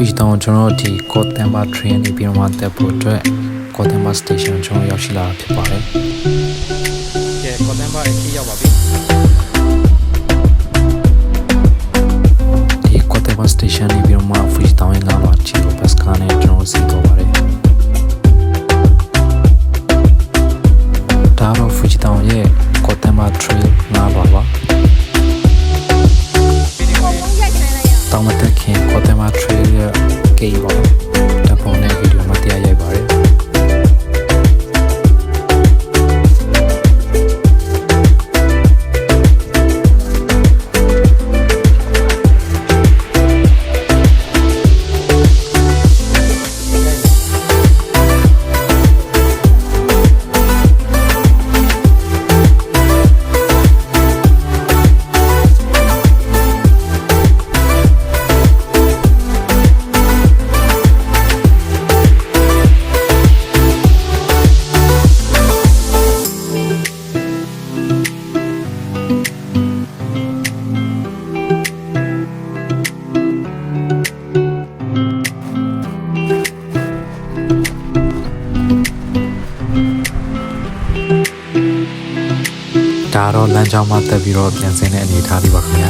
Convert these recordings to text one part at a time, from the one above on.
Fish Town ကျွန်တော်ဒီ Kotemba train နေပြီးတော့မှတက်ဖို့အတွက် Kotemba station ကျွန်တော်ရောက်ရှိလာဖြစ်ပါတယ်။ကဲ Kotemba အကြီးရောက်ပါပြီ။ဒီ Kotemba station နေပြီးတော့မှ Fish Town ရဲ့ငါးပါးချီကို bus ကားနဲ့ကျွန်တော်စီးသွားပါတယ်။ဒါတော့ Fish Town ရဲ့ Kotemba trail ငါးပါးပါ။တောင်မတက်ခင် Kotemba trail ရဲ့ကေးပါတပုံနဲ့ဗီဒီယိုမှာတရားရိုက်ပါတယ်ဒါတော့လမ်းကြောင်းမှာတက်ပြီးတော့ပြန်ဆင်းတဲ့အနေအထားလေးပါခင်ဗျာ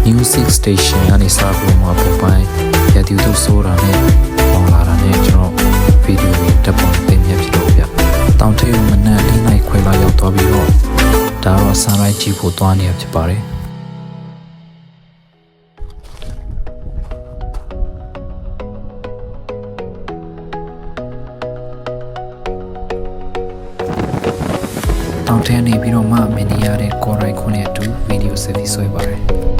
Music station ကနေစပြီးမှပုံပိုင်းရတူတူဆိုတာနဲ့ပေါ်လာတာနဲ့ကျွန်တော်ဗီဒီယိုတွေတက်ပေါ်တင်ပြဖြစ်လို့ဗျ။တောင်ထိပ်မနက်၄နာရီခွဲလောက်ရောက်သွားပြီးတော့ဒါတော့ sunrise ကြည့်ဖို့သွားနေရဖြစ်ပါတယ်။တောင်ထဲနေပြီးတော့မှမင်းရတဲ့ကိုရိုက်ခွန်းနဲ့အတူဗီဒီယိုဆက်ပြီးဆွဲပါတယ်။